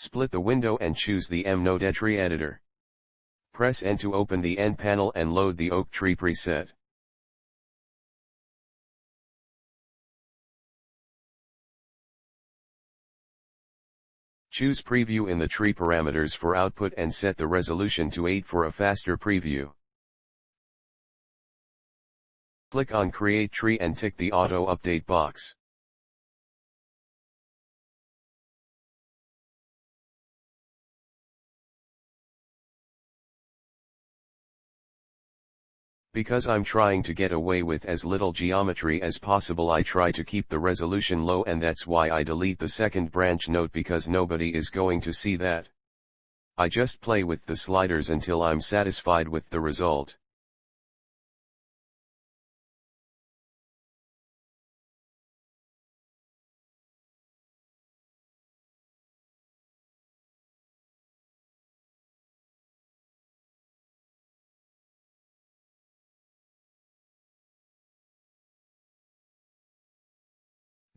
Split the window and choose the M-Node Tree Editor. Press N to open the N panel and load the oak tree preset. Choose Preview in the tree parameters for output and set the resolution to 8 for a faster preview. Click on Create Tree and tick the Auto Update box. Because I'm trying to get away with as little geometry as possible, I try to keep the resolution low, and that's why I delete the second branch node, because nobody is going to see that. I just play with the sliders until I'm satisfied with the result.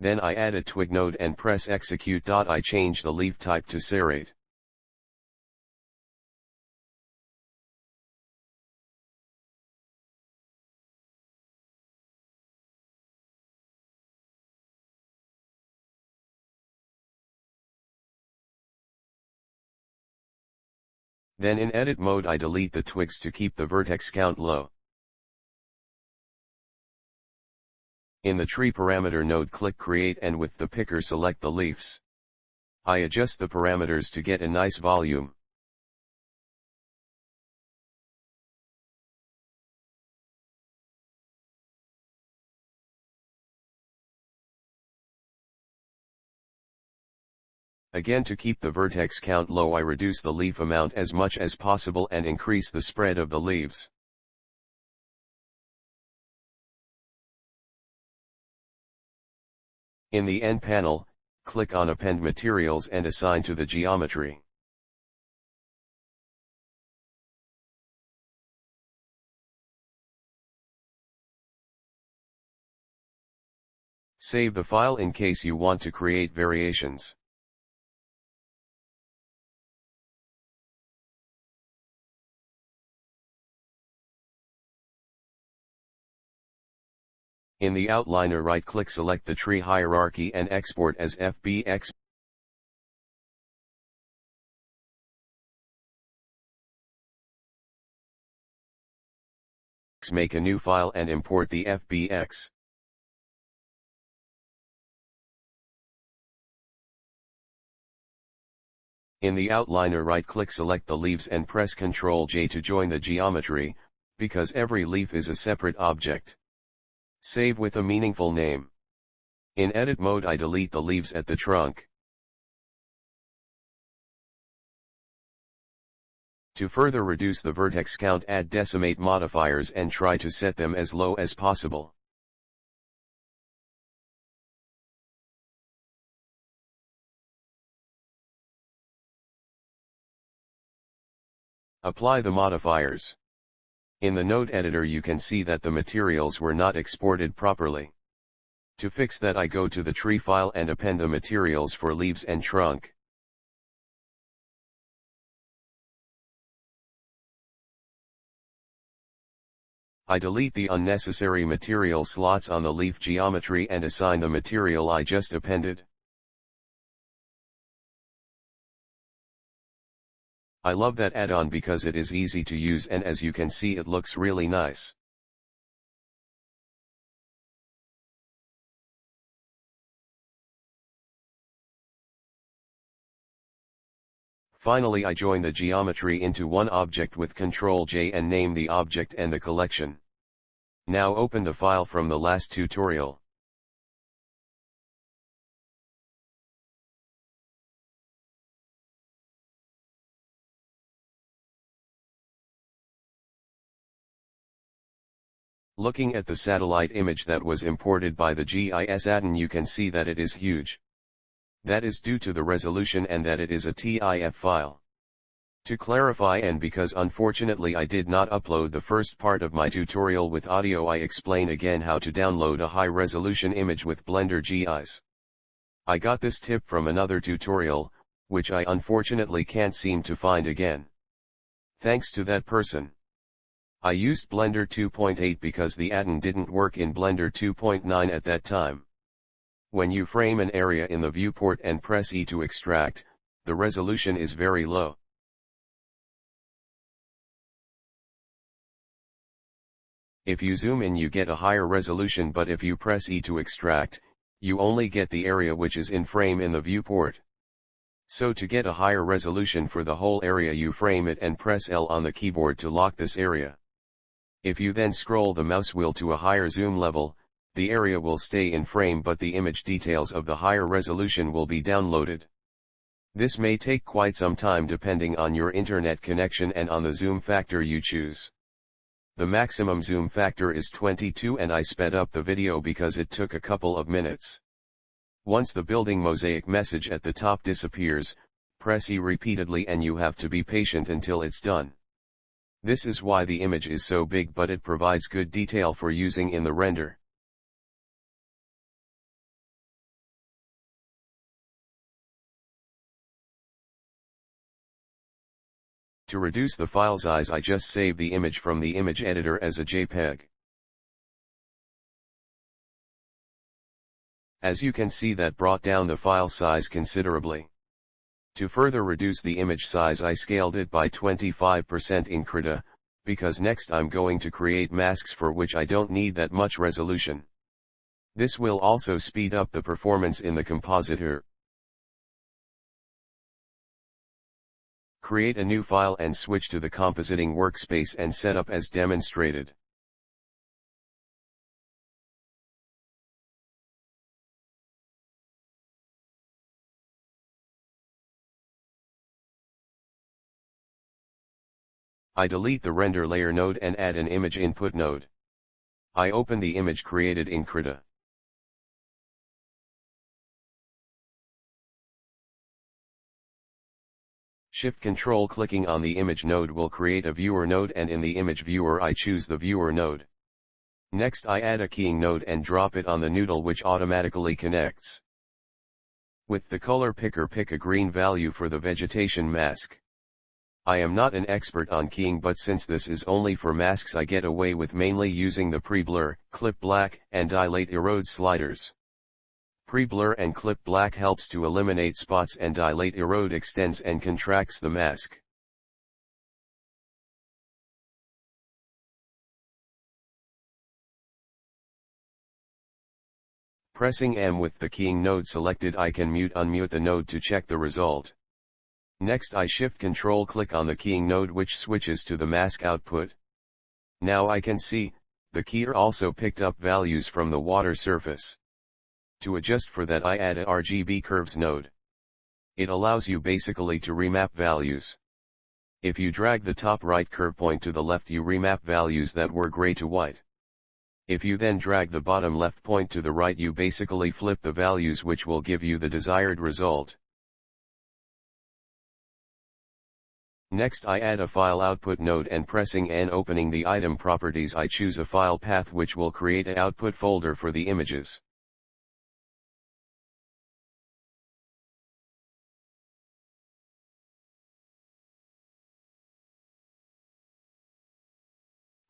Then I add a twig node and press execute. I change the leaf type to serrate. Then in edit mode I delete the twigs to keep the vertex count low. In the tree parameter node, click Create and with the picker select the leaves. I adjust the parameters to get a nice volume. Again, to keep the vertex count low, I reduce the leaf amount as much as possible and increase the spread of the leaves. In the N panel, click on Append Materials and assign to the geometry. Save the file in case you want to create variations. In the outliner, right-click, select the tree hierarchy and export as FBX. Make a new file and import the FBX. In the outliner, right-click, select the leaves and press Ctrl-J to join the geometry, because every leaf is a separate object. Save with a meaningful name. In edit mode, I delete the leaves at the trunk. To further reduce the vertex count, add decimate modifiers and try to set them as low as possible. Apply the modifiers. In the node editor you can see that the materials were not exported properly. To fix that, I go to the tree file and append the materials for leaves and trunk. I delete the unnecessary material slots on the leaf geometry and assign the material I just appended. I love that add-on because it is easy to use, and as you can see, it looks really nice. Finally, I join the geometry into one object with Ctrl-J and name the object and the collection. Now open the file from the last tutorial. Looking at the satellite image that was imported by the GIS add-on, you can see that it is huge. That is due to the resolution and that it is a TIFF file. To clarify, and because unfortunately I did not upload the first part of my tutorial with audio, I explain again how to download a high-resolution image with Blender-GIS. I got this tip from another tutorial, which I unfortunately can't seem to find again. Thanks to that person. I used Blender 2.8 because the add-on didn't work in Blender 2.9 at that time. When you frame an area in the viewport and press E to extract, the resolution is very low. If you zoom in you get a higher resolution, but if you press E to extract, you only get the area which is in frame in the viewport. So to get a higher resolution for the whole area you frame it and press L on the keyboard to lock this area. If you then scroll the mouse wheel to a higher zoom level, the area will stay in frame but the image details of the higher resolution will be downloaded. This may take quite some time depending on your internet connection and on the zoom factor you choose. The maximum zoom factor is 22 and I sped up the video because it took a couple of minutes. Once the building mosaic message at the top disappears, press E repeatedly and you have to be patient until it's done. This is why the image is so big, but it provides good detail for using in the render. To reduce the file size I just save the image from the image editor as a JPEG. As you can see, that brought down the file size considerably. To further reduce the image size I scaled it by 25% in Krita, because next I'm going to create masks for which I don't need that much resolution. This will also speed up the performance in the compositor. Create a new file and switch to the compositing workspace and set up as demonstrated. I delete the render layer node and add an image input node. I open the image created in Krita. Shift-Control clicking on the image node will create a viewer node, and in the image viewer I choose the viewer node. Next I add a keying node and drop it on the noodle which automatically connects. With the color picker pick a green value for the vegetation mask. I am not an expert on keying, but since this is only for masks I get away with mainly using the pre-blur, clip black, and dilate erode sliders. Pre-blur and clip black helps to eliminate spots and dilate erode extends and contracts the mask. Pressing M with the keying node selected I can mute-unmute the node to check the result. Next I Shift-Control click on the keying node which switches to the mask output. Now I can see, the keyer also picked up values from the water surface. To adjust for that I add a RGB curves node. It allows you basically to remap values. If you drag the top right curve point to the left you remap values that were gray to white. If you then drag the bottom left point to the right you basically flip the values which will give you the desired result. Next I add a file output node and pressing N opening the item properties I choose a file path which will create an output folder for the images.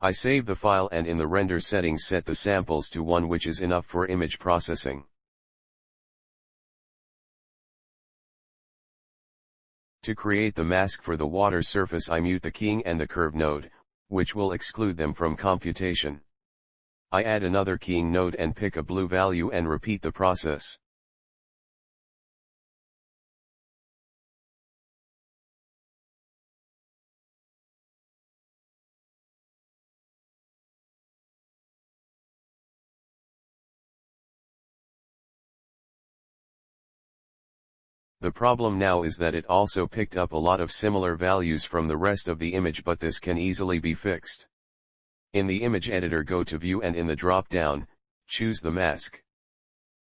I save the file and in the render settings set the samples to 1 which is enough for image processing. To create the mask for the water surface I mute the keying and the curve node, which will exclude them from computation. I add another keying node and pick a blue value and repeat the process. The problem now is that it also picked up a lot of similar values from the rest of the image, but this can easily be fixed. In the image editor go to View and in the drop-down, choose the mask.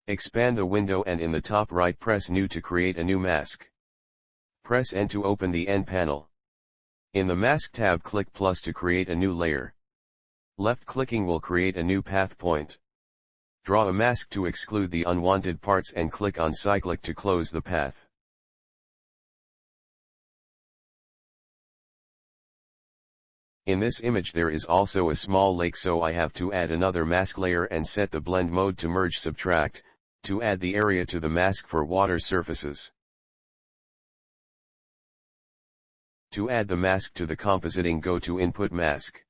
Expand the window and in the top right press New to create a new mask. Press N to open the N panel. In the Mask tab click plus to create a new layer. Left clicking will create a new path point. Draw a mask to exclude the unwanted parts and click on Cyclic to close the path. In this image there is also a small lake, so I have to add another mask layer and set the blend mode to merge subtract, to add the area to the mask for water surfaces. To add the mask to the compositing, go to Input Mask.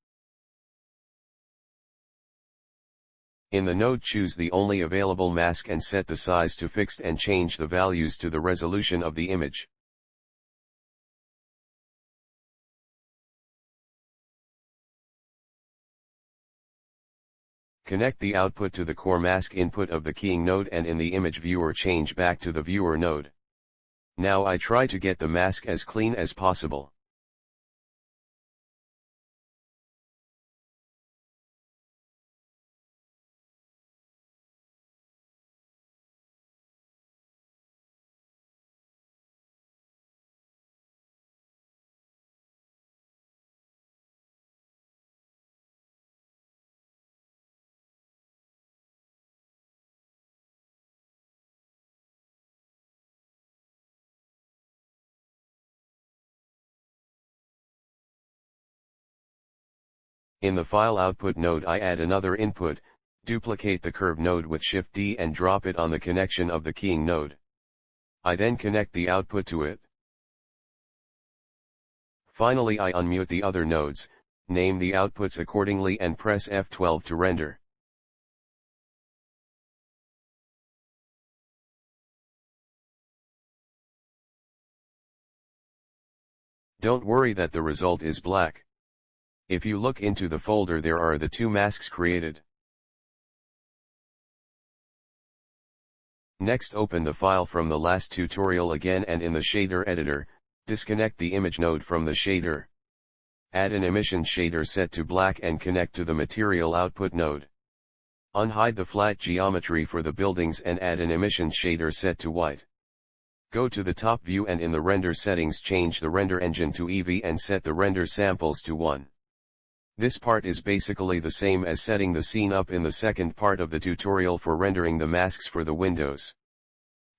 In the node choose the only available mask and set the size to fixed and change the values to the resolution of the image. Connect the output to the core mask input of the keying node, and in the image viewer change back to the viewer node. Now I try to get the mask as clean as possible. In the file output node I add another input, duplicate the curve node with Shift D and drop it on the connection of the keying node. I then connect the output to it. Finally I unmute the other nodes, name the outputs accordingly and press F12 to render. Don't worry that the result is black. If you look into the folder, there are the two masks created. Next open the file from the last tutorial again, and in the shader editor, disconnect the image node from the shader. Add an emission shader set to black and connect to the material output node. Unhide the flat geometry for the buildings and add an emission shader set to white. Go to the top view and in the render settings change the render engine to Eevee and set the render samples to 1. This part is basically the same as setting the scene up in the second part of the tutorial for rendering the masks for the windows.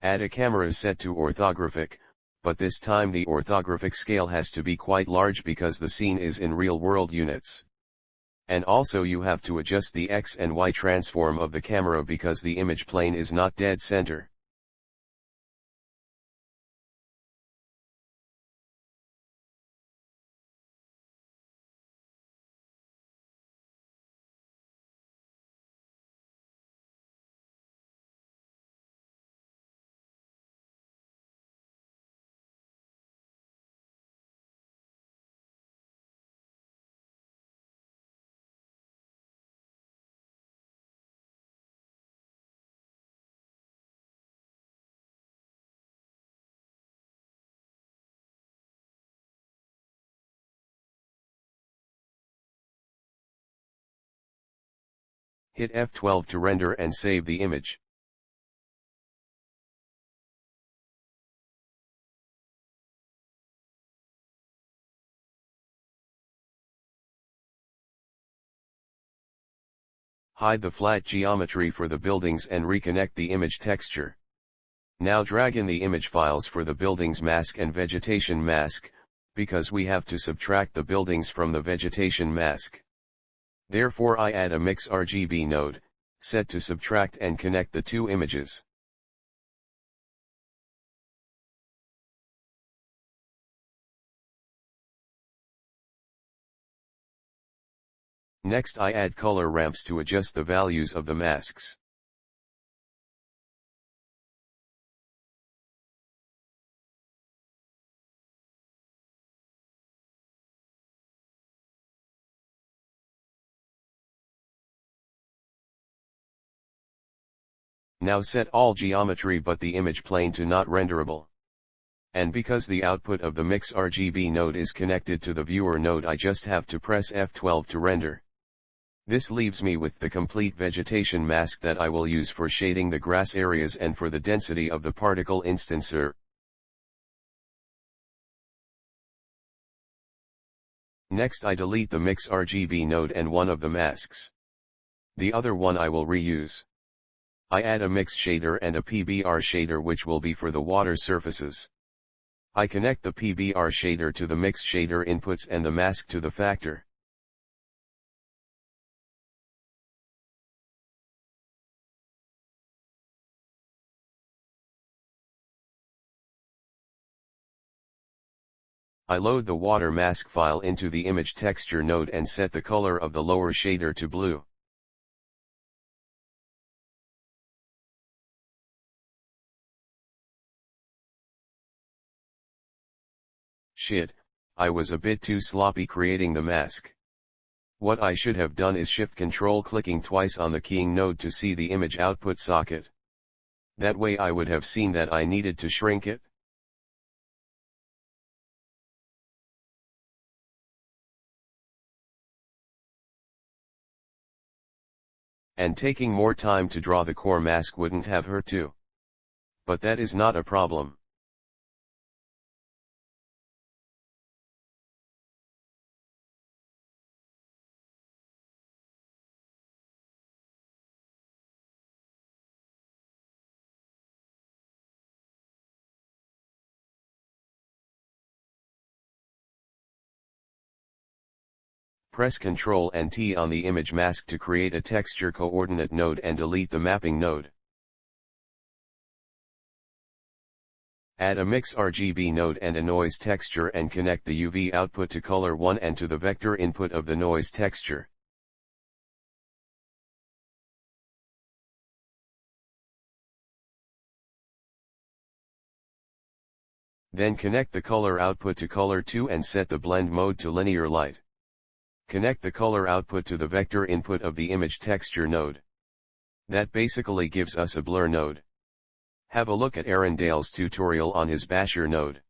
Add a camera set to orthographic, but this time the orthographic scale has to be quite large because the scene is in real-world units. And also you have to adjust the X and Y transform of the camera because the image plane is not dead center. Hit F12 to render and save the image. Hide the flat geometry for the buildings and reconnect the image texture. Now drag in the image files for the buildings mask and vegetation mask, because we have to subtract the buildings from the vegetation mask. Therefore I add a mix RGB node, set to subtract and connect the two images. Next I add color ramps to adjust the values of the masks. Now set all geometry but the image plane to not renderable. And because the output of the mix RGB node is connected to the viewer node, I just have to press F12 to render. This leaves me with the complete vegetation mask that I will use for shading the grass areas and for the density of the particle instancer. Next I delete the mix RGB node and one of the masks. The other one I will reuse. I add a mix shader and a PBR shader which will be for the water surfaces. I connect the PBR shader to the mix shader inputs and the mask to the factor. I load the water mask file into the image texture node and set the color of the lower shader to blue. Shit, I was a bit too sloppy creating the mask. What I should have done is Shift-Control clicking twice on the keying node to see the image output socket. That way I would have seen that I needed to shrink it. And taking more time to draw the core mask wouldn't have hurt too. But that is not a problem. Press Ctrl and T on the image mask to create a texture coordinate node and delete the mapping node. Add a mix RGB node and a noise texture and connect the UV output to color 1 and to the vector input of the noise texture. Then connect the color output to color 2 and set the blend mode to linear light. Connect the color output to the vector input of the image texture node. That basically gives us a blur node. Have a look at Erin tutorial on his basher node.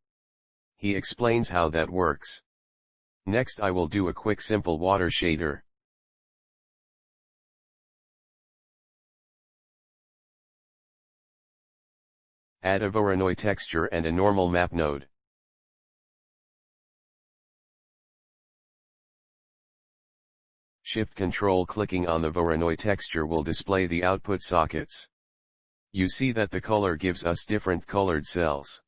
He explains how that works. Next I will do a quick simple water shader. Add a voronoi texture and a normal map node. Shift-Control clicking on the voronoi texture will display the output sockets. You see that the color gives us different colored cells.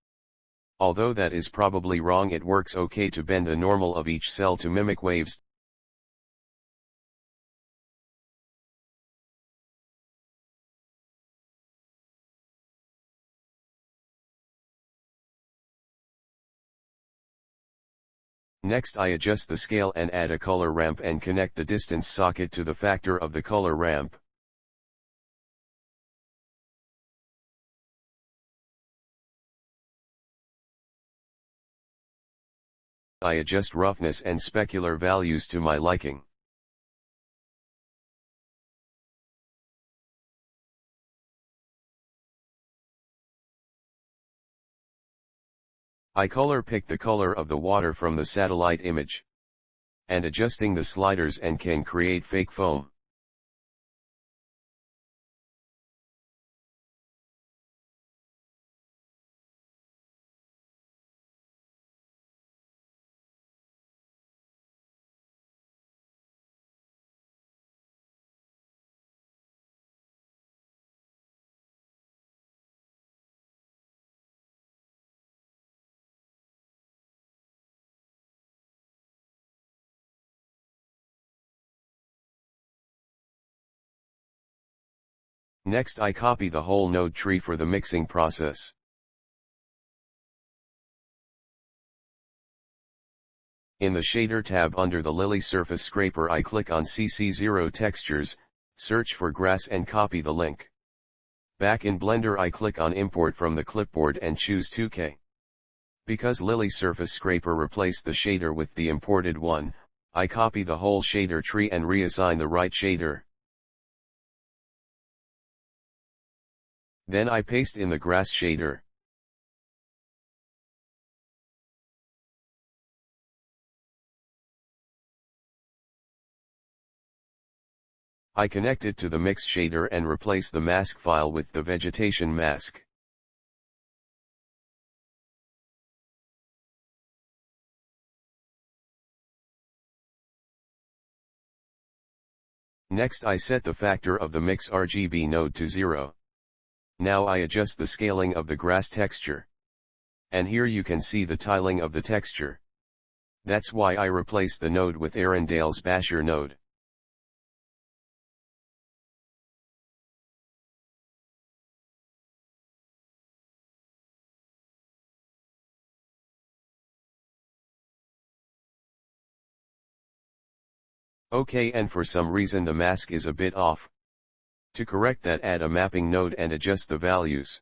Although that is probably wrong, it works okay to bend the normal of each cell to mimic waves. Next I adjust the scale and add a color ramp and connect the distance socket to the factor of the color ramp. I adjust roughness and specular values to my liking. I color pick the color of the water from the satellite image. And adjusting the sliders and can create fake foam. Next I copy the whole node tree for the mixing process. In the Shader tab under the LilySurfaceScraper I click on CC0 Textures, search for grass and copy the link. Back in Blender I click on Import from the clipboard and choose 2K. Because LilySurfaceScraper replaced the shader with the imported one, I copy the whole shader tree and reassign the right shader. Then I paste in the grass shader. I connect it to the mix shader and replace the mask file with the vegetation mask. Next I set the factor of the mix RGB node to 0. Now I adjust the scaling of the grass texture. And here you can see the tiling of the texture. That's why I replaced the node with Erin basher node. Okay, and for some reason the mask is a bit off. To correct that, add a mapping node and adjust the values.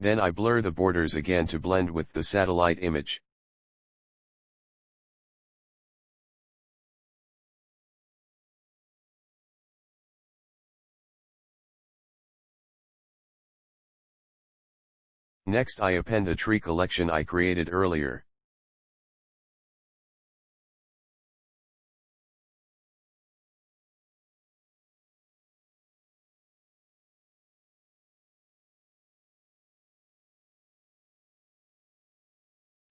Then I blur the borders again to blend with the satellite image. Next I append the tree collection I created earlier.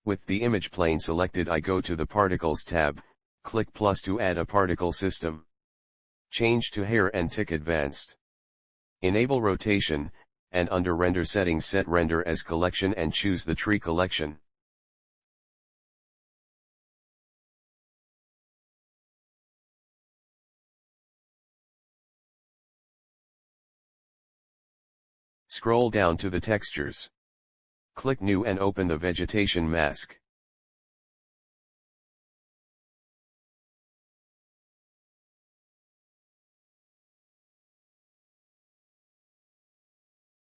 With the image plane selected, I go to the Particles tab, click plus to add a particle system. Change to Hair and Tick Advanced. Enable rotation, and under Render Settings set Render as Collection and choose the Tree Collection. Scroll down to the Textures. Click New and open the Vegetation mask.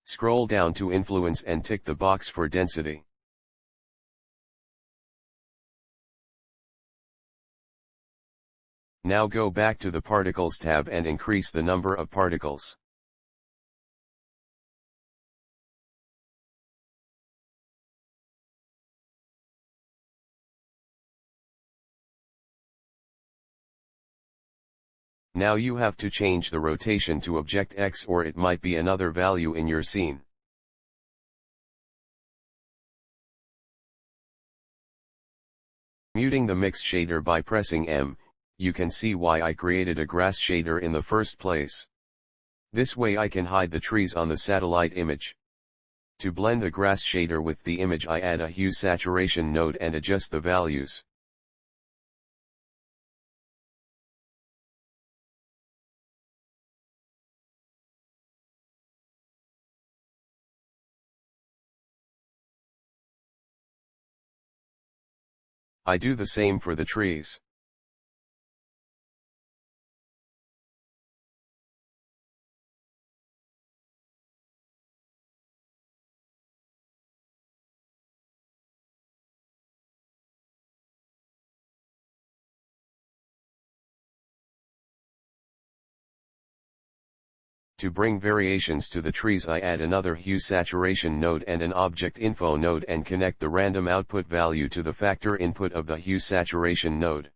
Scroll down to Influence and tick the box for density. Now go back to the Particles tab and increase the number of particles. Now you have to change the rotation to Object X, or it might be another value in your scene. Muting the mix shader by pressing M, you can see why I created a grass shader in the first place. This way I can hide the trees on the satellite image. To blend the grass shader with the image, I add a hue saturation node and adjust the values. I do the same for the trees. To bring variations to the trees, I add another hue saturation node and an object info node and connect the random output value to the factor input of the hue saturation node.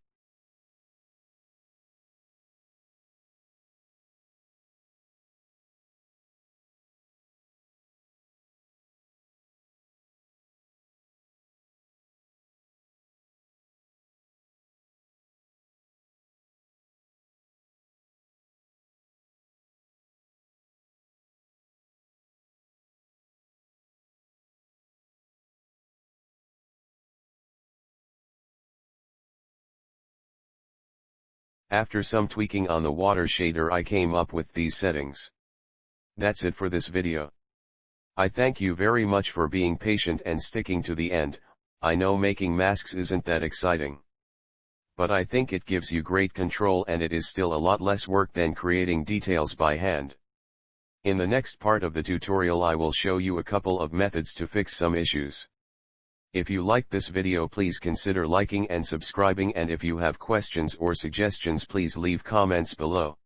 After some tweaking on the water shader, I came up with these settings. That's it for this video. I thank you very much for being patient and sticking to the end. I know making masks isn't that exciting, but I think it gives you great control and it is still a lot less work than creating details by hand. In the next part of the tutorial I will show you a couple of methods to fix some issues. If you liked this video, please consider liking and subscribing, and if you have questions or suggestions, please leave comments below.